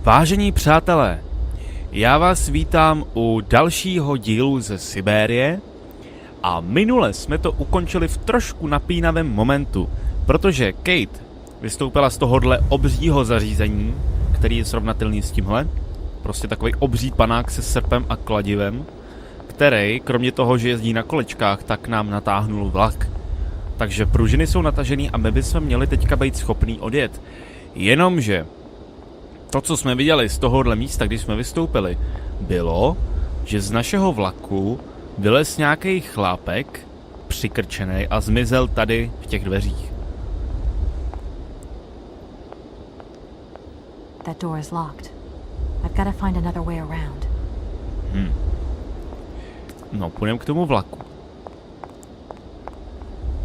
Vážení přátelé, já vás vítám u dalšího dílu ze Syberie a minule jsme to ukončili v trošku napínavém momentu, protože Kate vystoupila z tohohle obřího zařízení, který je srovnatelný s tímhle, prostě takový obří panák se srpem a kladivem, který, kromě toho, že jezdí na kolečkách, tak nám natáhnul vlak. Takže pružiny jsou natažený a my bychom měli teďka být schopný odjet. Jenomže to, co jsme viděli z tohohle místa, když jsme vystoupili, bylo, že z našeho vlaku vylez nějaký chlápek, přikrčený a zmizel tady v těch dveřích. That door is locked. I've got to find another way around. No, půjdeme k tomu vlaku.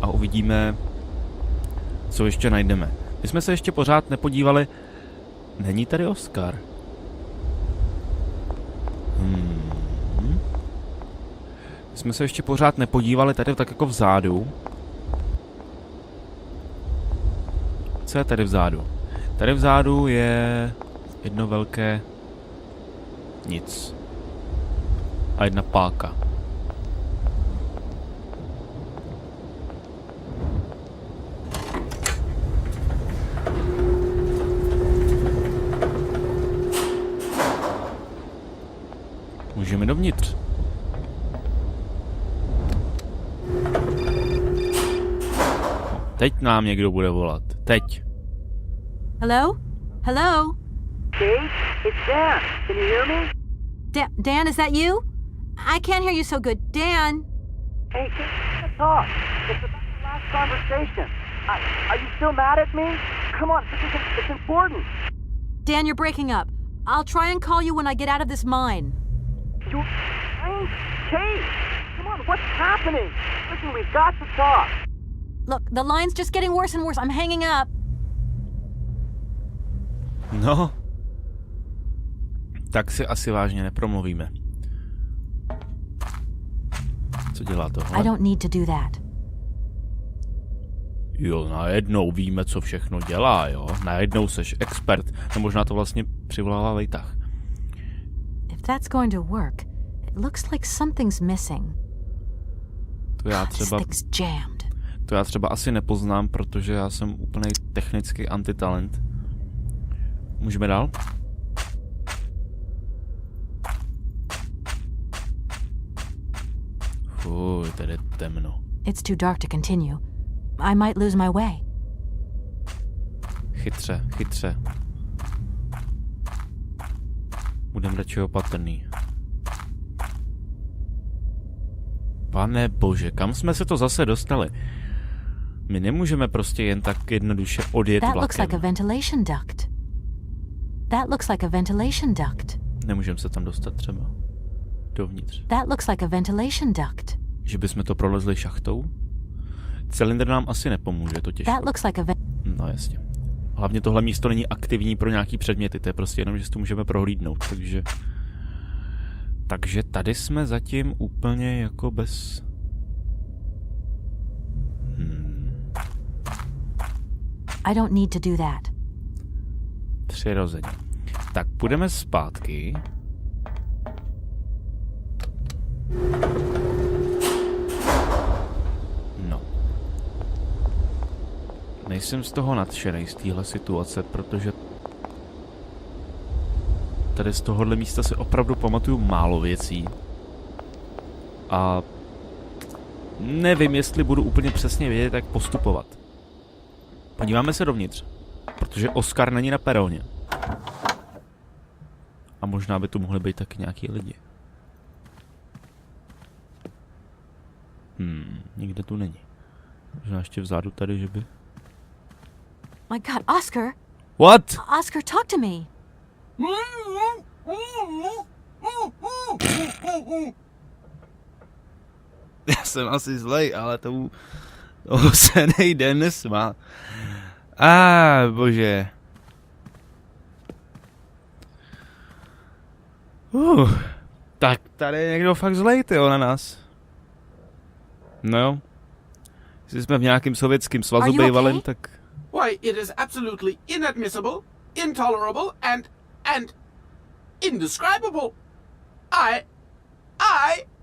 A uvidíme, co ještě najdeme. My jsme se ještě pořád nepodívali. Není tady Oskar. My jsme se ještě pořád nepodívali tady tak jako vzadu. Co je tady vzadu? Tady vzadu je jedno velké nic. A jedna páka. Můžeme dovnitř. Teď nám někdo bude volat. Teď. Hello? Hello? Kate, it's Dan. Can you hear me? Dan, is that you? I can't hear you so good. Dan? Hey, Kate, let's talk. It's about the last conversation. Are you still mad at me? Come on, it's important. Dan, you're breaking up. I'll try and call you when I get out of this mine. You... Kate! Come on, what's happening? Listen, we've got to talk. Look, the line's just getting worse and worse. I'm hanging up. No. Tak si asi vážně nepromluvíme. Co dělá tohle? I don't need to do that. Jo, najednou víme, co všechno dělá, jo. Najednou seš expert. No možná to vlastně přivolává vejtah. If that's going to work, it looks like something's missing. This thing's jammed. To já třeba asi nepoznám, protože já jsem úplnej technický antitalent. Můžeme dál? Fuj, tady je temno. It's too dark to continue. I might lose my way. Chytře, chytře. Budem radši opatrný. Pane bože, kam jsme se to zase dostali? My nemůžeme prostě jen tak jednoduše odjet vlakem. That looks like a ventilation duct. That looks like a ventilation duct. Nemůžeme se tam dostat třeba dovnitř. That looks like a ventilation duct. Že bychom to prolezli šachtou? Cylindr nám asi nepomůže, to těžko. That looks like a No jasně. Hlavně tohle místo není aktivní pro nějaký předměty, to je prostě jenom, že si to můžeme prohlídnout, takže tady jsme zatím úplně jako bez... I don't need to do that. Přirozeně. Tak půjdeme zpátky. No. Nejsem z toho nadšenej z téhle situace, protože tady z tohohle místa si opravdu pamatuju málo věcí. A nevím, jestli budu úplně přesně vědět, jak postupovat. Podíváme se dovnitř, protože Oskar není na peroně. A možná by tu mohly být taky nějaký lidi. Nikde tu není. Možná ještě vzadu tady, že by... My God, Oscar! What? Oscar, talk to me! Já jsem asi zlej, ale tomu se nejde nesmát. Bože. Tak tady je někdo fakt zlej, tyjo, na nás. No jo. Jestli jsme v nějakém sovětském svazu bývalém, tak... Why, it is absolutely inadmissible, intolerable, and and indescribable. I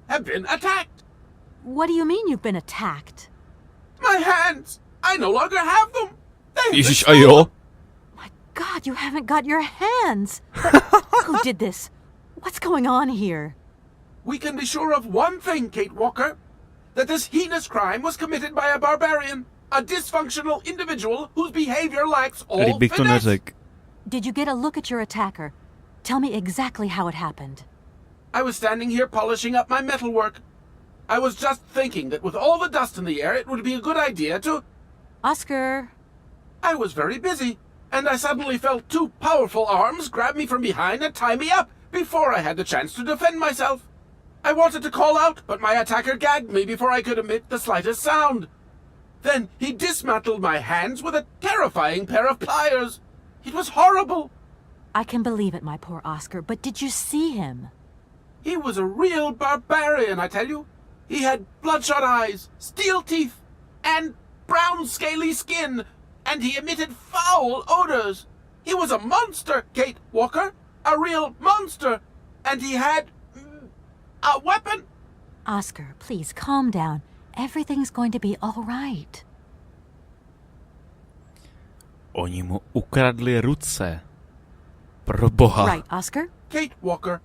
have been attacked. What do you mean you've been attacked? My hands, I no longer have them. Ježiš, a jo? My God, you haven't got your hands. But who did this? What's going on here? We can be sure of one thing, Kate Walker. That this heinous crime was committed by a barbarian. A dysfunctional individual whose behavior lacks all Kdybych to finesse. neřekl. Did you get a look at your attacker? Tell me exactly how it happened. I was standing here polishing up my metalwork. I was just thinking that with all the dust in the air, it would be a good idea to... Oscar. I was very busy, and I suddenly felt two powerful arms grab me from behind and tie me up before I had the chance to defend myself. I wanted to call out, but my attacker gagged me before I could emit the slightest sound. Then he dismantled my hands with a terrifying pair of pliers. It was horrible. I can believe it, my poor Oscar, but did you see him? He was a real barbarian, I tell you. He had bloodshot eyes, steel teeth, and brown scaly skin, and he emitted foul odors. He was a monster, Kate Walker, a real monster, and he had a weapon. Oscar, please calm down. Everything's going to be all right. Oni mu ukradli ruce. Pro boha. Right, Oscar? Kate Walker,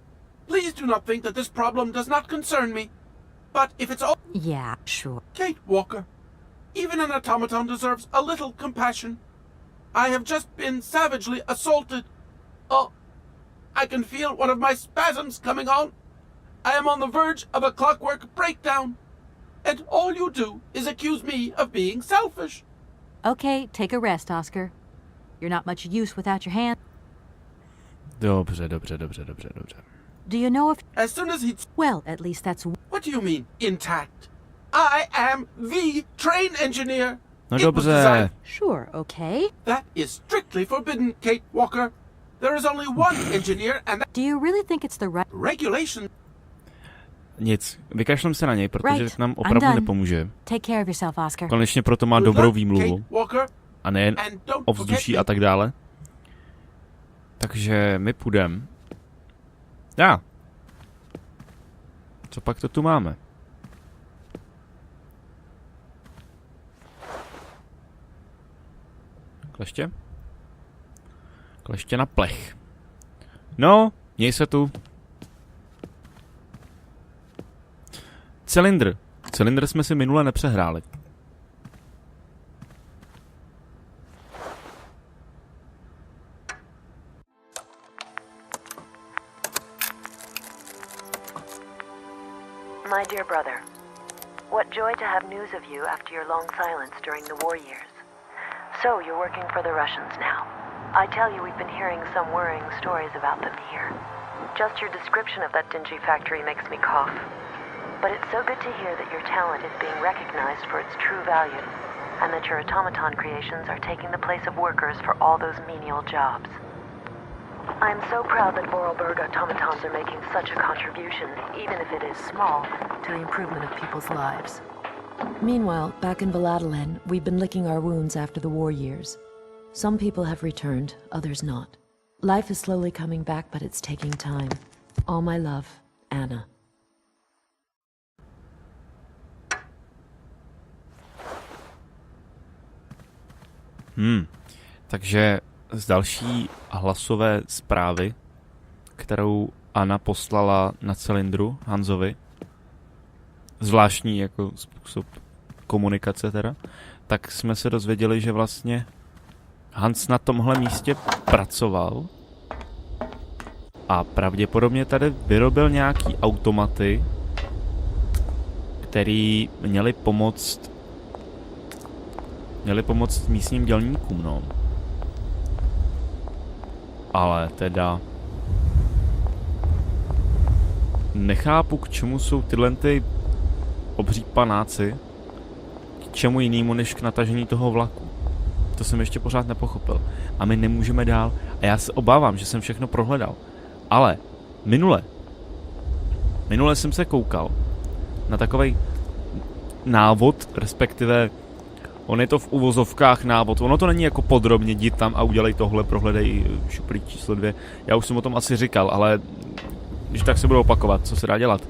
please do not think that this problem does not concern me. But if it's all... Yeah, sure. Kate Walker, even an automaton deserves a little compassion. I have just been savagely assaulted. Oh, I can feel one of my spasms coming on. I am on the verge of a clockwork breakdown. And all you do is accuse me of being selfish. Okay, take a rest, Oscar. You're not much use without your hand. Dobře. Do you know if... As soon as he... Well, at least that's... What do you mean, intact? I am the train engineer. No It was dobře. designed- Sure, okay. That is strictly forbidden, Kate Walker. There is only one engineer and that Do you really think it's the right... regulation. Nic, vykašlem se na něj, protože Right, nám I'm opravdu done. nepomůže. Take care of yourself, Oscar. Konečně proto má Good dobrou luck, výmluvu. Kate Walker, A nejen and don't ovzduší forget a tak dále. Takže my půjdem. Já. Co pak to tu máme? Kleště? Kleště na plech. No, měj se tu. Cylindr. Cylindr jsme si minule nepřehráli. My dear brother, what joy to have news of you after your long silence during the war years. So, you're working for the Russians now. I tell you, we've been hearing some worrying stories about them here. Just your description of that dingy factory makes me cough. But it's so good to hear that your talent is being recognized for its true value, and that your automaton creations are taking the place of workers for all those menial jobs. I am so proud that Vorarlberg automatons are making such a contribution, even if it is small, to the improvement of people's lives. Meanwhile, back in Valladolid, we've been licking our wounds after the war years. Some people have returned, others not. Life is slowly coming back, but it's taking time. All my love, Anna. Takže z další hlasové zprávy, kterou Anna poslala na cylindru Hansovi, zvláštní jako způsob komunikace teda, tak jsme se dozvěděli, že vlastně Hans na tomhle místě pracoval a pravděpodobně tady vyrobil nějaký automaty, který měli pomoct místním dělníkům, no. Ale teda nechápu, k čemu jsou tyhle ty obří panáci, k čemu jinému než k natažení toho vlaku. To jsem ještě pořád nepochopil. A my nemůžeme dál. A já se obávám, že jsem všechno prohledal. Ale minule jsem se koukal na takovej návod, respektive On je to v uvozovkách návod. Ono to není jako podrobně, jdi tam a udělej tohle, prohledej šuplík číslo 2. Já už jsem o tom asi říkal, ale když tak se budu opakovat, co se dá dělat.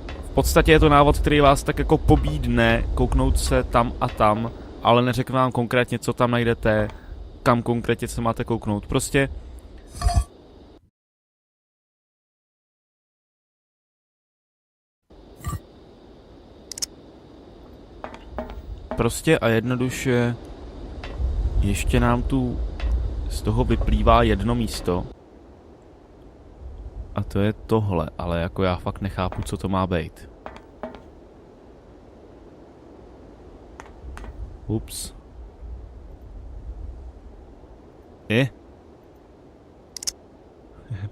V podstatě je to návod, který vás tak jako pobídne kouknout se tam a tam, ale neřekne vám konkrétně, co tam najdete, kam konkrétně se máte kouknout. Prostě a jednoduše ještě nám tu z toho vyplývá jedno místo. A to je tohle, ale jako já fakt nechápu, co to má být. Ups.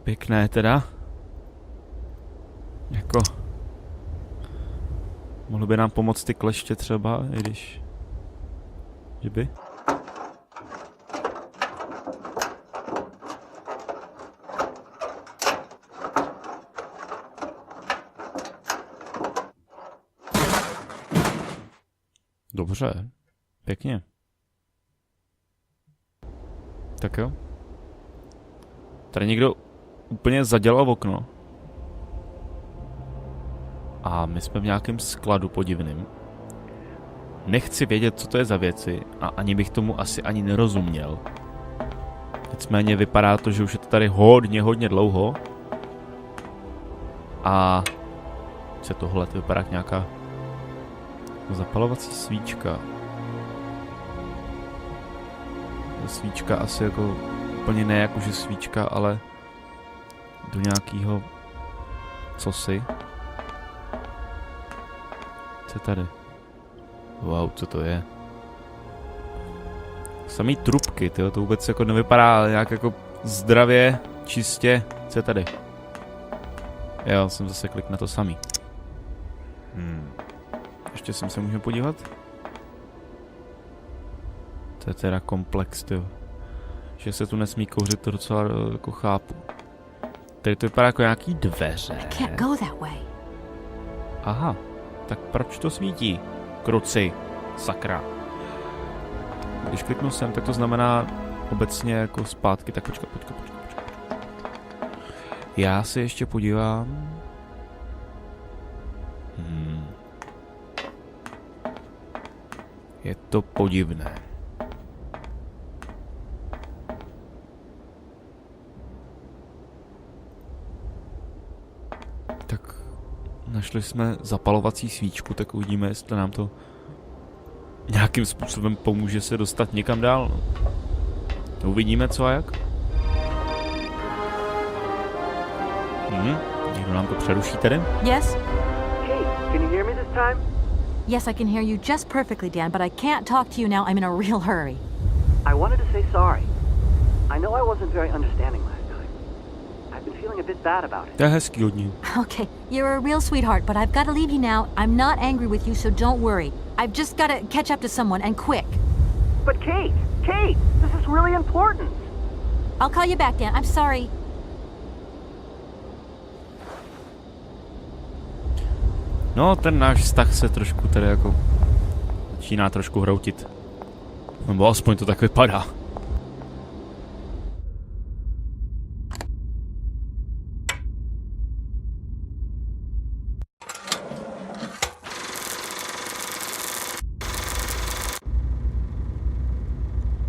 Pěkné teda. Jako... Mohlo by nám pomoct ty kleště třeba, i když... Že by? Dobře. Pěkně. Tak jo. Tady někdo úplně zadělal okno. A my jsme v nějakém skladu podivným. Nechci vědět, co to je za věci a ani bych tomu asi ani nerozuměl. Nicméně vypadá to, že už je to tady hodně dlouho. A co tohle? To vypadá jak nějaká zapalovací svíčka. Svíčka asi jako úplně ne jakože svíčka, ale do nějakého cosi. Co je tady? Wow, co to je? Samý trubky, tyjo, to vůbec jako nevypadá nějak jako zdravě, čistě. Co je tady? Jo, jsem zase klik na to samý. Ještě sem se můžeme podívat? To je teda komplex, tyjo. Že se tu nesmí kouřit, to docela jako chápu. Tady to vypadá jako nějaký dveře. Aha, tak proč to svítí? Kruci, sakra. Když kliknu sem, tak to znamená obecně jako zpátky. Tak počkat. Já se ještě podívám. Je to podivné. Tak našli jsme zapalovací svíčku, tak uvidíme, jestli nám to nějakým způsobem pomůže se dostat někam dál. Uvidíme, co a jak. Někdo nám to přeruší tedy? Yes? Hey, can you hear me this time? Yes, I can hear you just perfectly, Dan, but I can't talk to you now. I'm in a real hurry. I wanted to say sorry. I know I wasn't very understanding last time. I've been feeling a bit bad about it. To je hezký od ní. Okay, you're a real sweetheart, but I've got to leave you now. I'm not angry with you, so don't worry. I've just got to catch up to someone, and quick. But Kate, this is really important. I'll call you back, Dan. I'm sorry. No, ten náš vztah se trošku tady jako začíná trošku hroutit. Nebo aspoň to tak vypadá.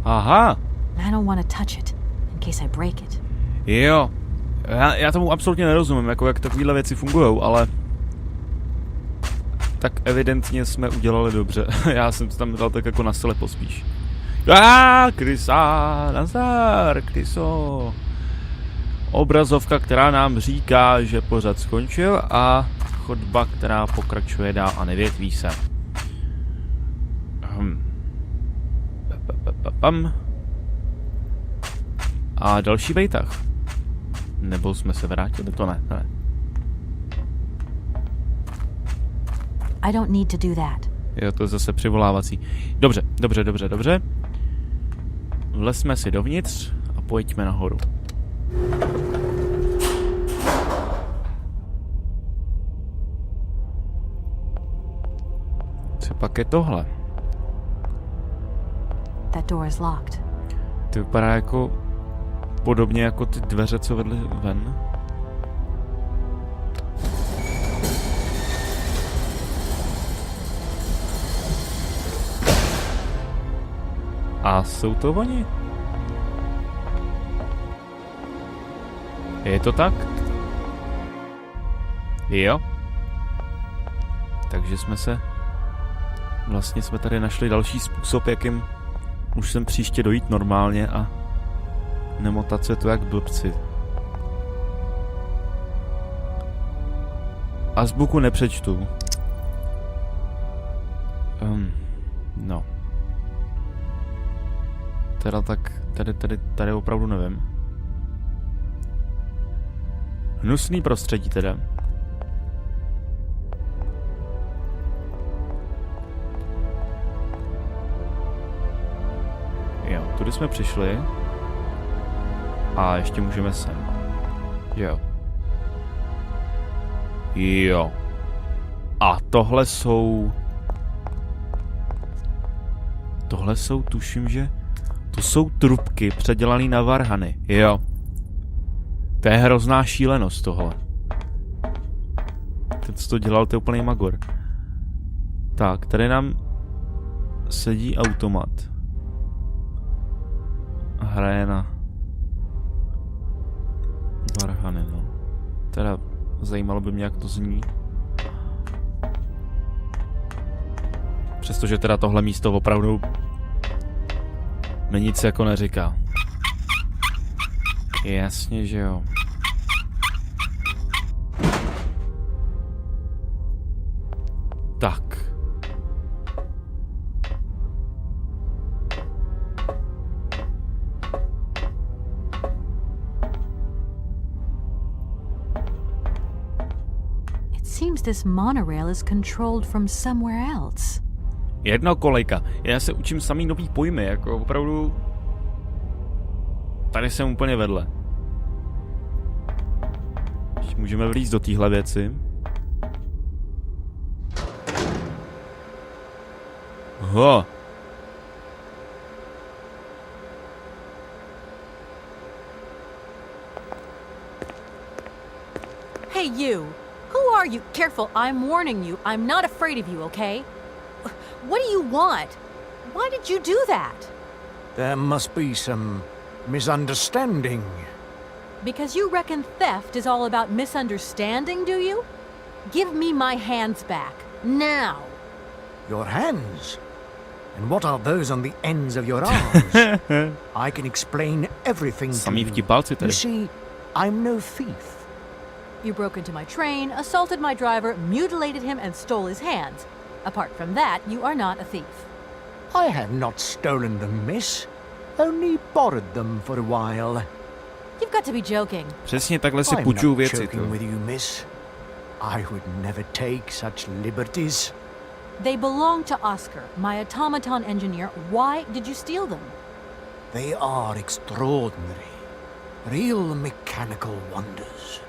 Aha. I don't want to touch it, in case I break it. Jo. Já tomu absolutně nerozumím, jako jak takovéhle věci fungujou, ale... Tak evidentně jsme udělali dobře. Já jsem to tam dal tak jako na slepo spíš. Krysa, nazdar, kryso. Obrazovka, která nám říká, že pořad skončil a chodba, která pokračuje dál a nevětví se. A další vejtah. Nebo jsme se vrátili? To ne. I don't need to do that. Jo, to je zase přivolávací. Dobře. Vlezme si dovnitř a pojďme nahoru. Co pak je tohle? that door is locked. To vypadá jako podobně jako ty dveře, co vedly ven. A jsou to oni? Je to tak? Jo. Takže jsme tady našli další způsob, jakým už sem příště dojít normálně a nemotat se tu jak blbci. Azbuku nepřečtu. No. Teda tak, tady opravdu nevím. Hnusný prostředí teda. Jo, tudy jsme přišli. A ještě můžeme sem. Jo. Jo. A tohle jsou, tuším, že to jsou trubky předělaný na varhany. Jo. To je hrozná šílenost tohle. Ten, co to dělal, to je úplný magor. Tak, tady nám sedí automat. A hraje na varhany, no. Teda zajímalo by mě, jak to zní. Přestože teda tohle místo opravdu mi nic jako neříká. Jasně, že jo. Tak. It seems this monorail is controlled from somewhere else. Jednokolejka. Já se učím samý nový pojmy, jako opravdu. Tady jsem úplně vedle. Ještě můžeme vlízt do téhle věci. Ho. Hey, you! Who are you? Careful, I'm warning you. I'm not afraid of you, okay? What do you want? Why did you do that? There must be some misunderstanding. Because you reckon theft is all about misunderstanding, do you? Give me my hands back. Now! Your hands? And what are those on the ends of your arms? I can explain everything to Samý you. vtipálci tady. You see, I'm no thief. You broke into my train, assaulted my driver, mutilated him, and stole his hands. Apart from that, you are not a thief. I have not stolen them, miss. Only borrowed them for a while. You've got to be joking. Přesně takhle si I'm půjčuju not věci. joking with you, miss. I would never take such liberties. They belong to Oscar, my automaton engineer. Why did you steal them? They are extraordinary. Real mechanical wonders.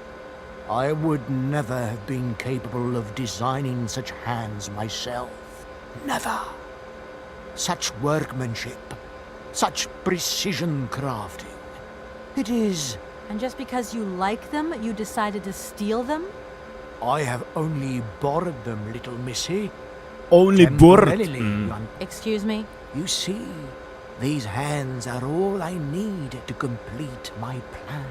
I would never have been capable of designing such hands myself. Never. Such workmanship. Such precision crafting. It is... And just because you like them, you decided to steal them? I have only borrowed them, little missy. Only borrowed. Temporarily, Excuse me? You see, these hands are all I need to complete my plan.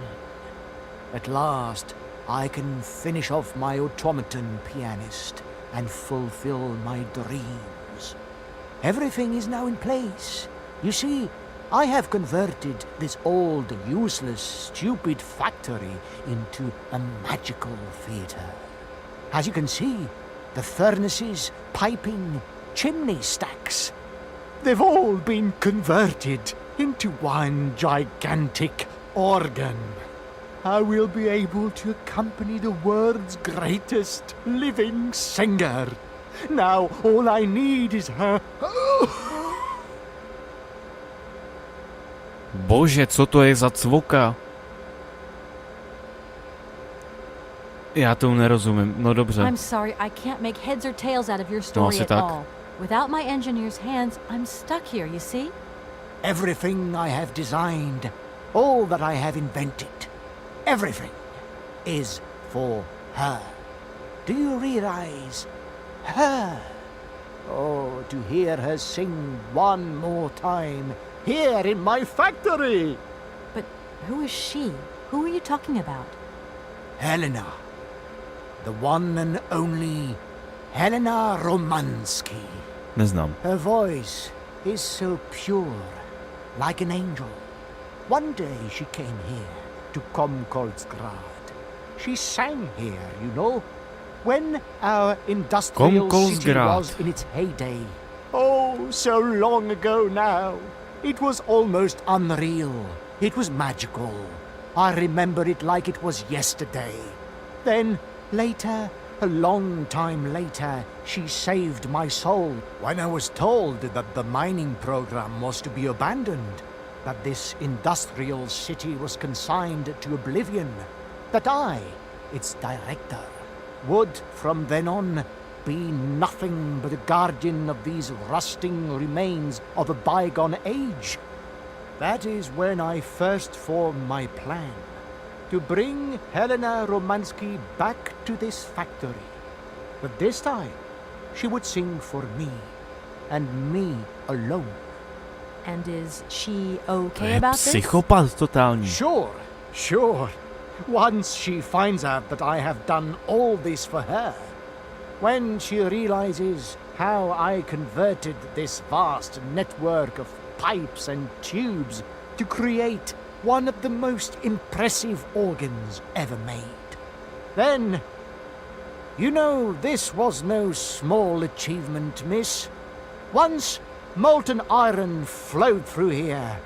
At last, I can finish off my automaton pianist and fulfill my dreams. Everything is now in place. You see, I have converted this old, useless, stupid factory into a magical theatre. As you can see, the furnaces, piping, chimney stacks, they've all been converted into one gigantic organ. I will be able to accompany the world's greatest living singer. Now all I need is her... Bože, co to je za cvoka? Já tomu nerozumím. No dobře. I'm sorry, I can't make heads or tails out of your story asi at tak. all. Without my engineer's hands, I'm stuck here, you see? Everything I have designed, all that I have invented, everything is for her. Do you realize? Her. Oh, to hear her sing one more time here in my factory. But who is she? Who are you talking about? Helena. The one and only Helena Romansky. Neznám. Her voice is so pure, like an angel. One day she came here to Komkolzgrad. She sang here, you know, when our industrial city Komkolzgrad. was in its heyday. Oh, so long ago now. It was almost unreal. It was magical. I remember it like it was yesterday. Then, later, a long time later, she saved my soul when I was told that the mining program was to be abandoned, that this industrial city was consigned to oblivion, that I, its director, would from then on be nothing but a guardian of these rusting remains of a bygone age. That is when I first formed my plan to bring Helena Romansky back to this factory. But this time, she would sing for me, and me alone. And is she To okay je about this? psychopat totální. Sure. Once she finds out that I have done all this for her, when she realizes how I converted this vast network of pipes and tubes to create one of the most impressive organs ever made, then, you know, this was no small achievement, miss. Once molten iron flowed through here.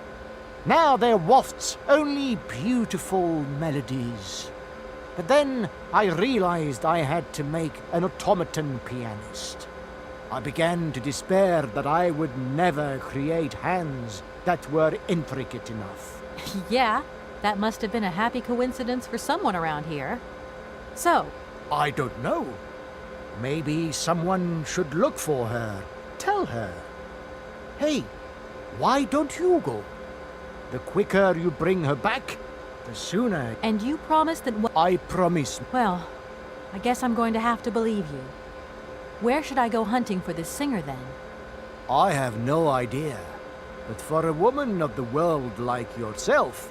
Now there wafts only beautiful melodies. But then I realized I had to make an automaton pianist. I began to despair that I would never create hands that were intricate enough. Yeah, that must have been a happy coincidence for someone around here. So, I don't know. Maybe someone should look for her. Tell her. Hey, why don't you go? The quicker you bring her back, the sooner. and you promised that I promise. well, I guess I'm going to have to believe you. Where should I go hunting for this singer then? I have no idea. But for a woman of the world like yourself,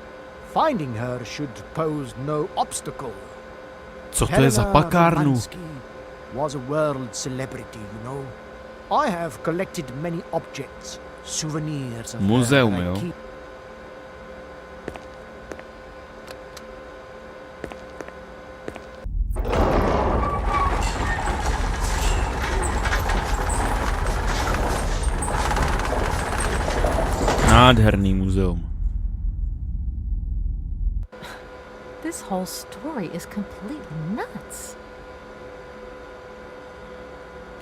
finding her should pose no obstacle. Co to je za pakárnu? Romansky was a world celebrity, you know. I have collected many objects, souvenirs of her Muzeum, that I jo. keep. Nádherný muzeum. This whole story is completely nuts.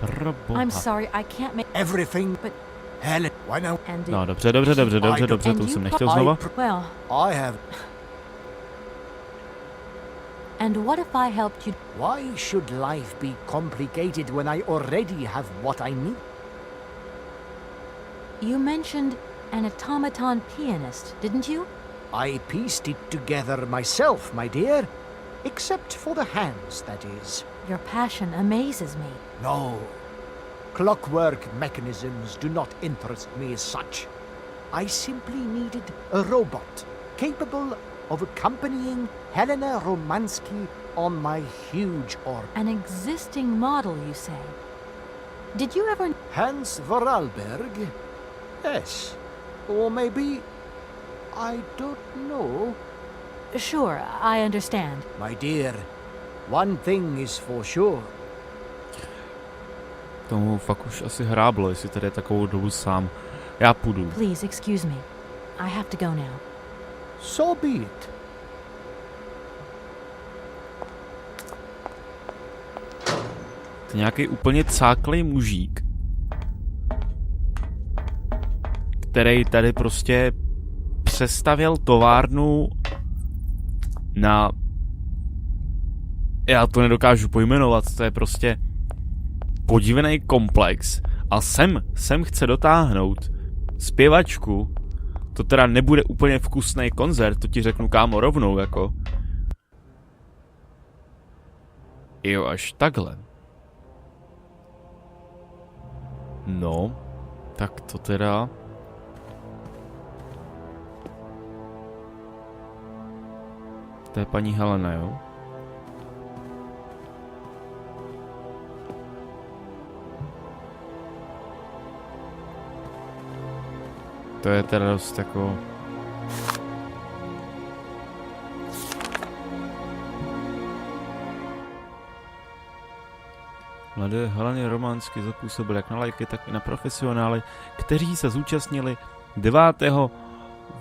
Proboha. I'm sorry, I can't make Everything but Helen, why now? and No, dobře, to and už jsem you nechtěl znova. well, I have. and what if I helped you? Why should life be complicated when I already have what I need? You mentioned an automaton pianist, didn't you? I pieced it together myself, my dear. Except for the hands, that is. Your passion amazes me. No. Clockwork mechanisms do not interest me as such. I simply needed a robot capable of accompanying Helena Romansky on my huge orb. An existing model, you say? Did you ever... Hans Vorarlberg? Yes. Or maybe... I don't know. Sure, I understand. My dear, one thing is for sure. Tomu fakt už asi hráblo, jestli tady je takovou dobu sám. Já půjdu. Please, excuse me. I have to go now. So be it. To je nějaký úplně cáklej mužík, který tady prostě přestavěl továrnu na... Já to nedokážu pojmenovat, to je prostě podivný komplex a sem chce dotáhnout zpěvačku To teda nebude úplně vkusný koncert, to ti řeknu, kámo, rovnou, jako. Jo, až takhle. No, tak to teda... To je paní Helena, jo? To je teda dost jako... Mladé Heleny románsky zapůsobil jak na lajky, tak i na profesionály, kteří se zúčastnili 9.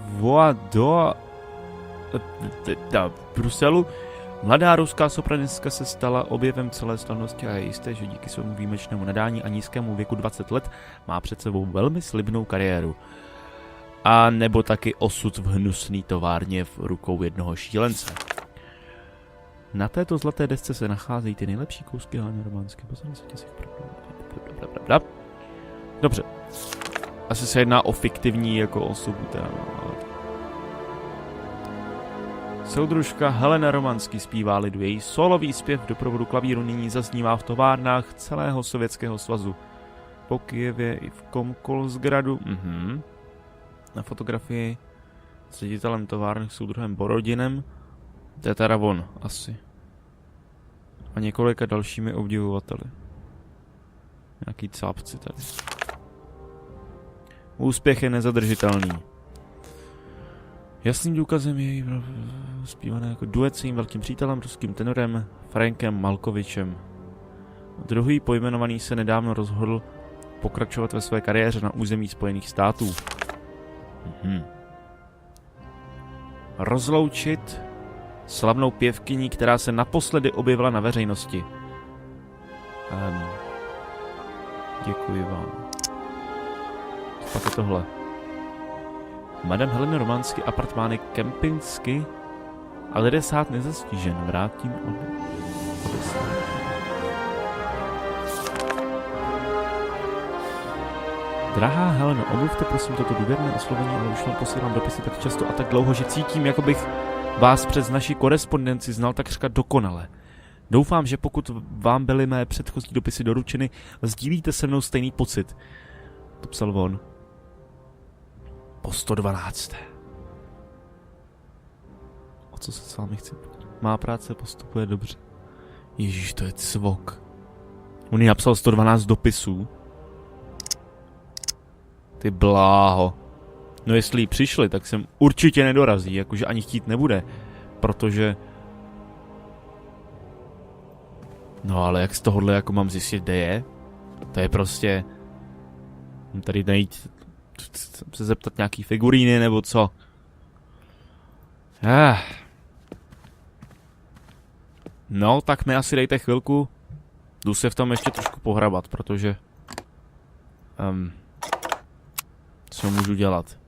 Voa v Bruselu. Mladá ruská sopranistka se stala objevem celé slavnosti a je jisté, že díky svému výjimečnému nadání a nízkému věku 20 let má před sebou velmi slibnou kariéru. A nebo taky osud v hnusný továrně v rukou jednoho šílence. Na této zlaté desce se nacházejí ty nejlepší kousky Heleny románské. Dobře. Asi se jedná o fiktivní jako osobu teda. Soudružka Helena Romanský zpívá lidu. Její solový zpěv v doprovodu klavíru nyní zaznívá v továrnách celého Sovětského svazu. Po Kyjevě i v Komkolzgradu. Na fotografii s ředitelem továrny soudruhem Borodinem. To je teda on, asi. A několika dalšími obdivovateli. Nějaký cápci tady. Úspěch je nezadržitelný. Jasným důkazem je zpívané jako duet s jejím velkým přítelem, ruským tenorem Frankem Malkovičem. Druhý pojmenovaný se nedávno rozhodl pokračovat ve své kariéře na území Spojených států. Rozloučit slavnou pěvkyní, která se naposledy objevila na veřejnosti. Děkuji vám. Pak je tohle. Madame Helena Romanský, apartmány Kempinsky, ale 10 nezastížen. Vrátím od 10. Drahá Heleno, omluvte prosím toto důvěrné oslovení, ale už vám posílám dopisy tak často a tak dlouho, že cítím, jako bych vás přes naši korespondenci znal takřka dokonale. Doufám, že pokud vám byly mé předchozí dopisy doručeny, sdílíte se mnou stejný pocit. To psal on. Po 112. O co se s vámi chci? Má práce postupuje dobře. Ježíš, to je cvok. On jí napsal 112 dopisů. Ty bláho. No jestli jí přišli, tak sem určitě nedorazí, jakože ani chtít nebude. Protože... No ale jak z tohohle jako mám zjistit, kde je? To je prostě... Tady najít... Se zeptat nějaký figuríny nebo co? No, tak mi asi dejte chvilku. Jdu se v tom ještě trošku pohrabat, protože... co můžu dělat?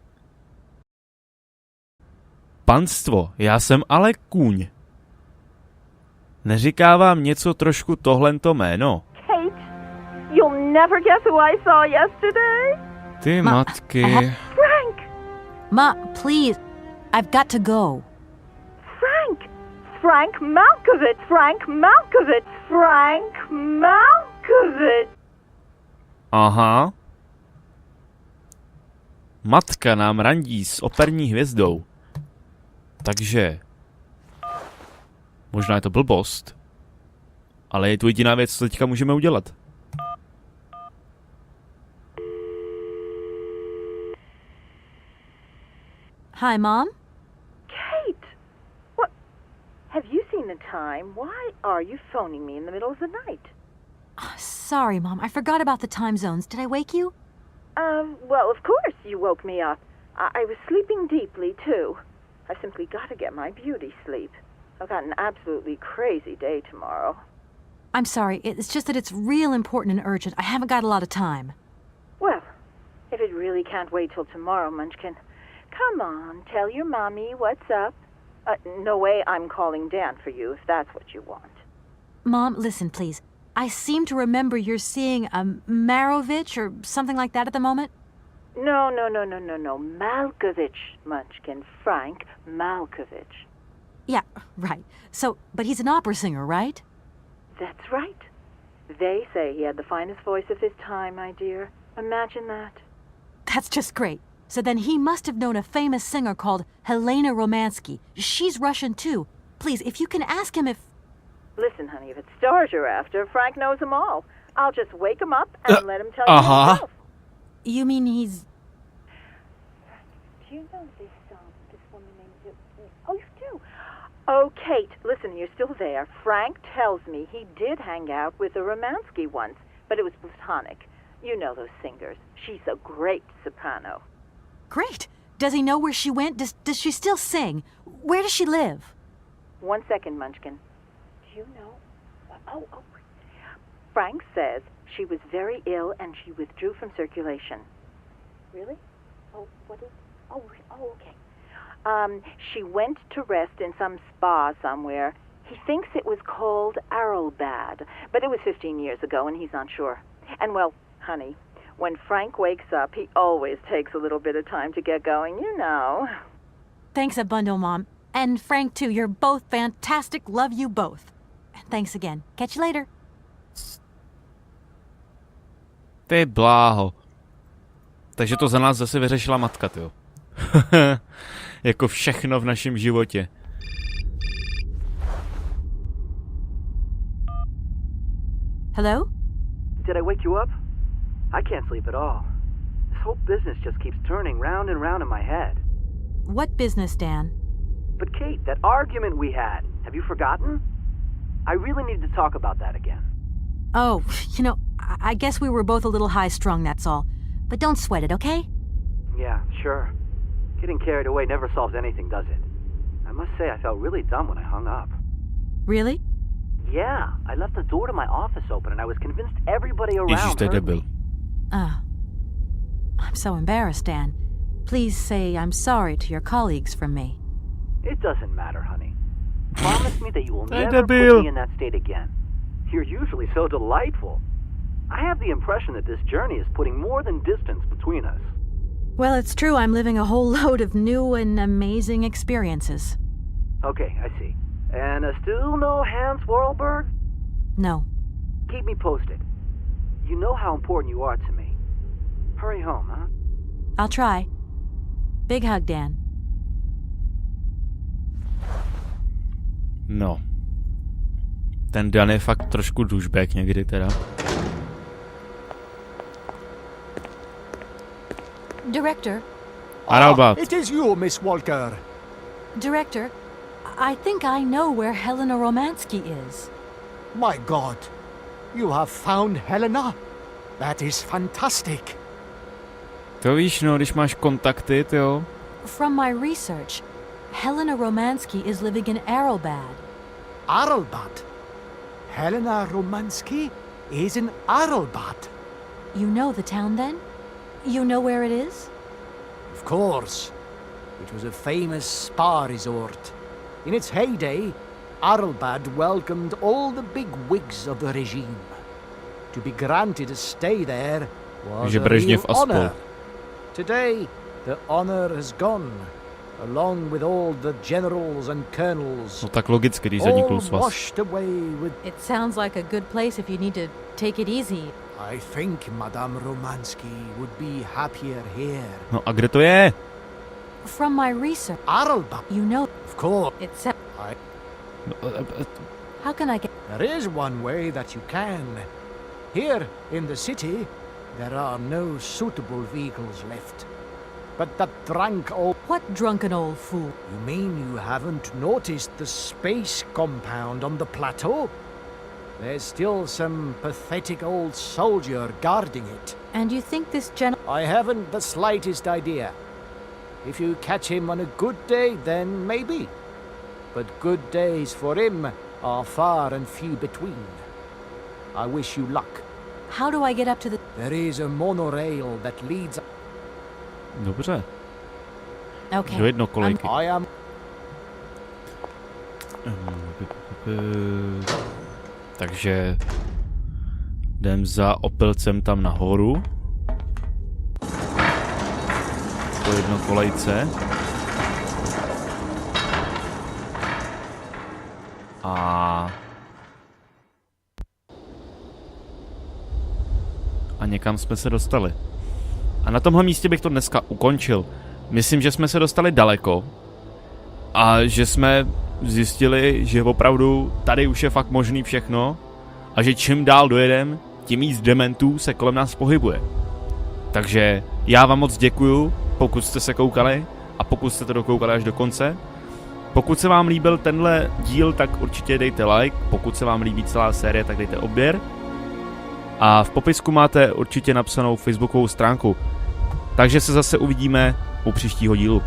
Panstvo, já jsem ale kůň. Neříká vám něco trošku tohlento jméno? Kate, you'll never guess who I saw yesterday. Ty matky. Frank! Ma, please. I've got to go. Frank! Frank Malkovich! Frank Malkovich! Frank Malkovich! Aha. Matka nám randí s operní hvězdou. Takže... Možná je to blbost. Ale je to jediná věc, co teďka můžeme udělat. Hi, Mom? Kate! What? Have you seen the time? Why are you phoning me in the middle of the night? Sorry, Mom. I forgot about the time zones. Did I wake you? Well, of course you woke me up. I was sleeping deeply, too. I've simply got to get my beauty sleep. I've got an absolutely crazy day tomorrow. I'm sorry. It's just that it's real important and urgent. I haven't got a lot of time. Well, if it really can't wait till tomorrow, Munchkin, come on, tell your mommy what's up. No way I'm calling Dan for you, if that's what you want. Mom, listen, please. I seem to remember you're seeing Marovich or something like that at the moment. No. Malkovich, Munchkin. Frank Malkovich. Yeah, right. So, but he's an opera singer, right? That's right. They say he had the finest voice of his time, my dear. Imagine that. That's just great. So then he must have known a famous singer called Helena Romansky. She's Russian too. Please, if you can ask him if... Listen, honey, if it's stars you're after, Frank knows them all. I'll just wake him up and let him tell you himself. You mean he's... Do you know this woman named... Oh, you do? Oh, Kate, listen, you're still there. Frank tells me he did hang out with a Romansky once, but it was platonic. You know those singers. She's a great soprano. Great. Does he know where she went? Does she still sing? Where does she live? 1 second, Munchkin. Do you know? Oh. Frank says she was very ill and she withdrew from circulation. Really? Oh, what is... Oh, okay. She went to rest in some spa somewhere. He thinks it was called Arlbad, but it was 15 years ago and he's not sure. And well, honey, when Frank wakes up, he always takes a little bit of time to get going, you know. Thanks a bundle, Mom. And Frank, too. You're both fantastic. Love you both. Thanks again. Catch you later. Ty bláho. Takže to za nás zase vyřešila matka, tyjo. Jako všechno v našem životě. Hello? Did I wake you up? I can't sleep at all. This whole business just keeps turning round and round in my head. What business, Dan? But Kate, that argument we had, have you forgotten? I really need to talk about that again. Oh, you know, I guess we were both a little high-strung, that's all. But don't sweat it, okay? Yeah, sure. Getting carried away never solves anything, does it? I must say I felt really dumb when I hung up. Really? Yeah, I left the door to my office open and I was convinced everybody around heard me. I'm so embarrassed, Dan. Please say I'm sorry to your colleagues from me. It doesn't matter, honey. Promise me that you will never put me in that state again. You're usually so delightful. I have the impression that this journey is putting more than distance between us. Well, it's true I'm living a whole load of new and amazing experiences. Okay, I see. And still no Hans Warlberg? No. Keep me posted. You know how important you are to me. Hurry home, huh? I'll try. Big hug, Dan. No. Ten Dan je fakt trošku douchebag někdy teda. Director. Arlbad. It is you, Miss Walker. Director, I think I know where Helena Romansky is. My God. You have found Helena? That is fantastic. To víš, no, když máš kontakty, jo. From my research, Helena Romansky is living in Arlbad. Arlbad? Helena Romansky is in Arlbad. You know the town then? You know where it is? Of course. It was a famous spa resort. In its heyday, Arlbad welcomed all the big wigs of the regime. To be granted a stay there was a real honor. Today, the honor has gone, along with all the generals and colonels. No tak logicky, když zanikl svaz. Washed away with... It sounds like a good place if you need to take it easy. I think Madame Romansky would be happier here. No a kde to je? From my research, Arlbad. you know, Of course. it's... I... How can I get... There is one way that you can. Here in the city, there are no suitable vehicles left. But that drunk old... What drunken old fool? You mean you haven't noticed the space compound on the plateau? There's still some pathetic old soldier guarding it. And you think this I haven't the slightest idea. If you catch him on a good day, then maybe. But good days for him are far and few between. I wish you luck. How do I get up to the... There is a monorail that leads... Dobře. Okay. Do jednokolejky. I am... Takže jdem za opilcem tam nahoru. jednokolejce. A někam jsme se dostali. A na tomhle místě bych to dneska ukončil. Myslím, že jsme se dostali daleko. A že jsme zjistili, že opravdu tady už je fakt možný všechno. A že čím dál dojedem, tím víc dementů se kolem nás pohybuje. Takže já vám moc děkuju, pokud jste se koukali a pokud jste to dokoukali až do konce. Pokud se vám líbil tenhle díl, tak určitě dejte like. Pokud se vám líbí celá série, tak dejte odběr. A v popisku máte určitě napsanou facebookovou stránku. Takže se zase uvidíme u příštího dílu.